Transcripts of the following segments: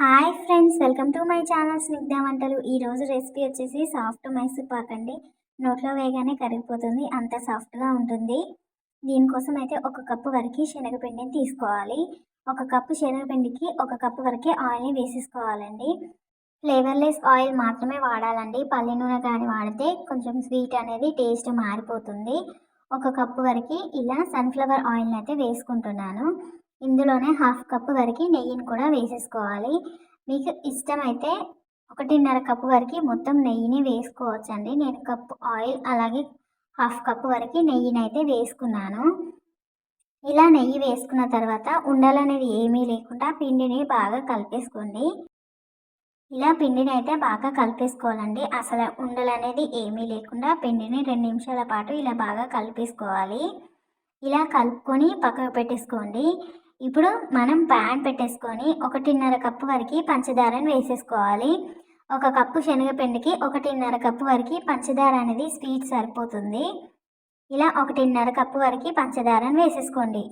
Hi friends, welcome to my channel Snigdha వంటలు. ఈరోజు recipe వచ్చేసి సాఫ్ట్ మైసూర్ పాక్ అండి. నోట్లో వేయగానే కరిగిపోతుంది, అంత సాఫ్ట్గా ఉంటుంది. దీనికోసం అయితే ఒక కప్పు వరకు శనగపిండిని తీసుకోవాలి. ఒక కప్పు శనగపిండికి ఒక కప్పు వరకే ఆయిల్ని వేసేసుకోవాలండి. ఫ్లేవర్లెస్ ఆయిల్ మాత్రమే వాడాలండి. పల్లి నూనె కానీ వాడితే కొంచెం స్వీట్ అనేది టేస్ట్ మారిపోతుంది. ఒక కప్పు వరకు ఇలా సన్ఫ్లవర్ ఆయిల్ని అయితే వేసుకుంటున్నాను. ఇందులోనే హాఫ్ కప్పు వరకు నెయ్యిని కూడా వేసేసుకోవాలి. మీకు ఇష్టమైతే 1.5 కప్పు వరకు మొత్తం నెయ్యిని వేసుకోవచ్చండి. నేను కప్పు ఆయిల్ అలాగే హాఫ్ కప్పు వరకు నెయ్యిని అయితే వేసుకున్నాను. ఇలా నెయ్యి వేసుకున్న తర్వాత ఉండలు అనేది ఏమీ లేకుండా పిండిని బాగా కలిపేసుకోండి. ఇలా పిండిని అయితే బాగా కలిపేసుకోవాలండి. అసలు ఉండలు అనేది ఏమీ లేకుండా పిండిని 2 నిమిషాల పాటు ఇలా బాగా కలిపేసుకోవాలి. ఇలా కలుపుకొని పక్కకు పెట్టేసుకోండి. ఇప్పుడు మనం ప్యాన్ పెట్టేసుకొని 1.5 కప్పు వరకు పంచదారని వేసేసుకోవాలి. ఒక కప్పు శనగపిండికి 1.5 కప్పు వరకు పంచదార అనేది స్వీట్ సరిపోతుంది. ఇలా 1.5 కప్పు వరకు పంచదారని వేసేసుకోండి.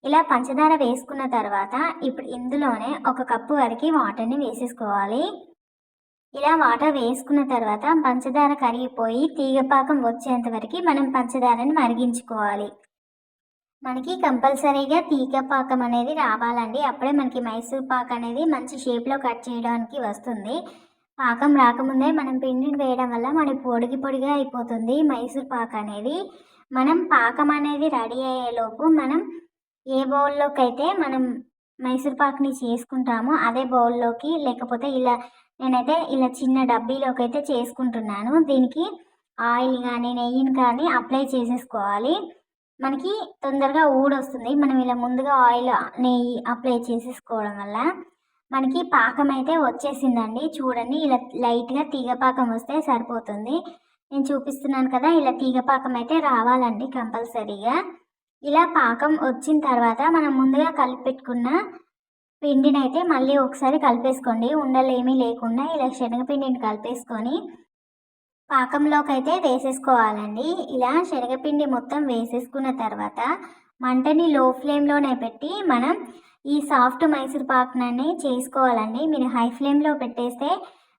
ఇలా పంచదార వేసుకున్న తర్వాత ఇప్పుడు ఇందులోనే ఒక కప్పు వరకు వాటర్ని వేసేసుకోవాలి. ఇలా వాటర్ వేసుకున్న తర్వాత పంచదార కరిగిపోయి తీగపాకం వచ్చేంత వరకు మనం పంచదారని మరిగించుకోవాలి. మనకి కంపల్సరీగా తీగ పాకం అనేది రావాలండి. అప్పుడే మనకి మైసూర్ పాక్ అనేది మంచి షేప్లో కట్ చేయడానికి వస్తుంది. పాకం రాకముందే మనం పిండిని వేయడం వల్ల మనకి పొడిగా అయిపోతుంది మైసూర్ పాక్ అనేది. మనం పాకం అనేది రెడీ అయ్యేలోపు మనం ఏ బౌల్లోకి అయితే మనం మైసూర్ పాక్ని చేసుకుంటామో అదే బౌల్లోకి, లేకపోతే నేనైతే ఇలా చిన్న డబ్బీలోకి అయితే చేసుకుంటున్నాను. దీనికి ఆయిల్ కానీ నెయ్యిని కానీ అప్లై చేసేసుకోవాలి. మనకి తొందరగా ఊడొస్తుంది. మనం ఇలా ముందుగా ఆయిల్ నెయ్యి అప్లై చేసేసుకోవడం వల్ల మనకి పాకం అయితే వచ్చేసిందండి. చూడండి, ఇలా లైట్గా తీగపాకం వస్తే సరిపోతుంది. నేను చూపిస్తున్నాను కదా, ఇలా తీగపాకం అయితే రావాలండి కంపల్సరీగా. ఇలా పాకం వచ్చిన తర్వాత మనం ముందుగా కలిపెట్టుకున్న పిండిని అయితే మళ్ళీ ఒకసారి కలిపేసుకోండి. ఉండలు ఏమీ లేకుండా ఇలా శనగపిండిని కలిపేసుకొని పాకంలోకి అయితే వేసేసుకోవాలండి. ఇలా శనగపిండి మొత్తం వేసేసుకున్న తర్వాత మంటని లో ఫ్లేమ్లోనే పెట్టి మనం ఈ సాఫ్ట్ మైసూర్ పాక్ని చేసుకోవాలండి. మీరు హై ఫ్లేమ్లో పెట్టేస్తే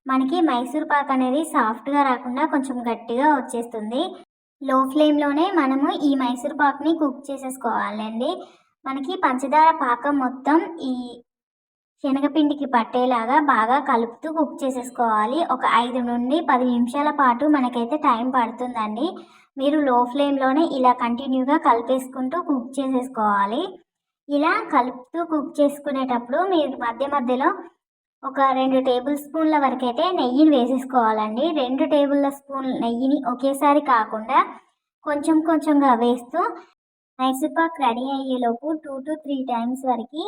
మనకి మైసూర్ పాక్ అనేది సాఫ్ట్గా రాకుండా కొంచెం గట్టిగా వచ్చేస్తుంది. లో ఫ్లేమ్లోనే మనము ఈ మైసూర్ పాక్ని కుక్ చేసేసుకోవాలండి. మనకి పంచదార పాకం మొత్తం ఈ శనగపిండికి పట్టేలాగా బాగా కలుపుతూ కుక్ చేసేసుకోవాలి. ఒక 5 నుండి 10 నిమిషాల పాటు మనకైతే టైం పడుతుందండి. మీరు లో ఫ్లేమ్లోనే ఇలా కంటిన్యూగా కలిపేసుకుంటూ కుక్ చేసేసుకోవాలి. ఇలా కలుపుతూ కుక్ చేసుకునేటప్పుడు మీరు మధ్య మధ్యలో ఒక 2 టేబుల్ స్పూన్ల వరకు అయితే నెయ్యిని వేసేసుకోవాలండి. 2 టేబుల్ స్పూన్ల నెయ్యిని ఒకేసారి కాకుండా కొంచెం కొంచెంగా వేస్తూ మైసూర్ పాక్ రెడీ అయ్యేలోపు 2 to 3 టైమ్స్ వరకు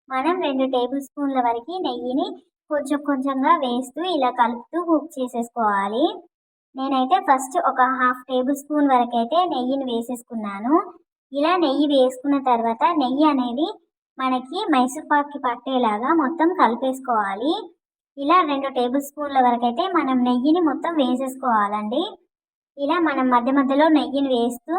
మనం 2 టేబుల్ స్పూన్ల వరకు నెయ్యిని కొంచెం కొంచెంగా వేస్తూ ఇలా కలుపుతూ కుక్ చేసేసుకోవాలి. నేనైతే ఫస్ట్ ఒక హాఫ్ టేబుల్ స్పూన్ వరకు అయితే నెయ్యిని వేసేసుకున్నాను. ఇలా నెయ్యి వేసుకున్న తర్వాత నెయ్యి అనేది మనకి మైసూర్ పాక్కి పట్టేలాగా మొత్తం కలిపేసుకోవాలి. ఇలా 2 టేబుల్ స్పూన్ల వరకు అయితే మనం నెయ్యిని మొత్తం వేసేసుకోవాలండి. ఇలా మనం మధ్య మధ్యలో నెయ్యిని వేస్తూ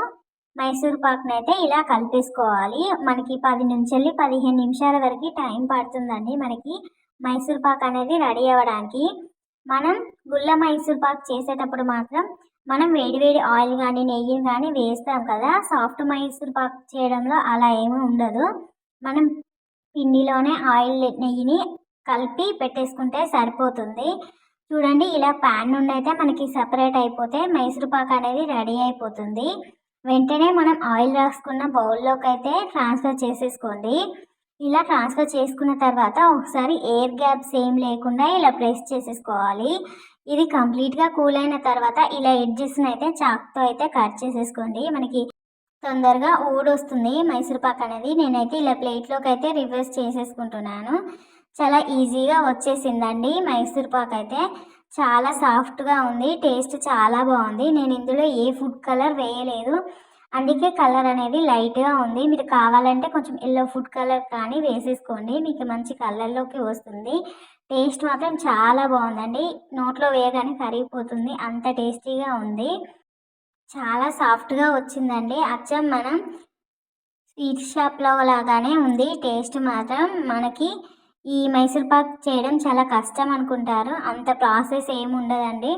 మైసూర్ పాక్ని అయితే ఇలా కలిపేసుకోవాలి. మనకి 10 నుంచి 15 నిమిషాల వరకు టైం పడుతుందండి మనకి మైసూర్ పాక్ అనేది రెడీ అవ్వడానికి. మనం గుల్ల మైసూర్ పాక్ చేసేటప్పుడు మాత్రం మనం వేడివేడి ఆయిల్ కానీ నెయ్యిని కానీ వేస్తాం కదా. సాఫ్ట్ మైసూర్ పాక్ చేయడంలో అలా ఏమీ ఉండదు. మనం పిండిలోనే ఆయిల్ నెయ్యిని కలిపి పెట్టేసుకుంటే సరిపోతుంది. చూడండి, ఇలా ప్యాన్ నుండి అయితే మనకి సపరేట్ అయిపోతే మైసూర్ పాక్ అనేది రెడీ అయిపోతుంది. వెంటనే మనం ఆయిల్ రాసుకున్న బౌల్లోకి అయితే ట్రాన్స్ఫర్ చేసేసుకోండి. ఇలా ట్రాన్స్ఫర్ చేసుకున్న తర్వాత ఒకసారి ఎయిర్ గ్యాప్స్ ఏం లేకుండా ఇలా ప్రెస్ చేసేసుకోవాలి. ఇది కంప్లీట్గా కూల్ అయిన తర్వాత ఇలా ఎడ్జెస్ని అయితే చాక్తో అయితే కట్ చేసేసుకోండి. మనకి తొందరగా ఊడొస్తుంది మైసూర్ పాక్ అనేది. నేనైతే ఇలా ప్లేట్లోకి అయితే రివర్స్ చేసేసుకుంటున్నాను. చాలా ఈజీగా వచ్చేసిందండి మైసూర్ పాక్ అయితే. చాలా సాఫ్ట్గా ఉంది, టేస్ట్ చాలా బాగుంది. నేను ఇందులో ఏ ఫుడ్ కలర్ వేయలేదు, అందుకే కలర్ అనేది లైట్గా ఉంది. మీరు కావాలంటే కొంచెం ఎల్లో ఫుడ్ కలర్ కానీ వేసేసుకోండి, మీకు మంచి కలర్లోకి వస్తుంది. టేస్ట్ మాత్రం చాలా బాగుందండి. నోట్లో వేయగానే కరిగిపోతుంది, అంత టేస్టీగా ఉంది. చాలా సాఫ్ట్గా వచ్చిందండి. అచ్చం మనం స్వీట్ షాప్లో లాగానే ఉంది టేస్ట్ మాత్రం. మనకి ఈ మైసూర్ పాక్ చేయడం చాలా కష్టం అనుకుంటారు, అంత ప్రాసెస్ ఏమి ఉండదండి.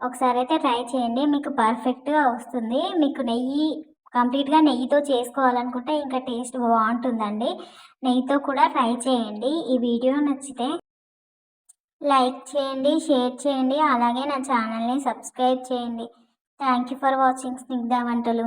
ఒకసారి అయితే ట్రై చేయండి, మీకు పర్ఫెక్ట్గా వస్తుంది. మీకు నెయ్యి కంప్లీట్గా నెయ్యితో చేసుకోవాలనుకుంటే ఇంకా టేస్ట్ బాగుంటుందండి. నెయ్యితో కూడా ట్రై చేయండి. ఈ వీడియో నచ్చితే లైక్ చేయండి, షేర్ చేయండి, అలాగే నా ఛానల్ని సబ్స్క్రైబ్ చేయండి. Thank you for watching Snigdha వంటలు.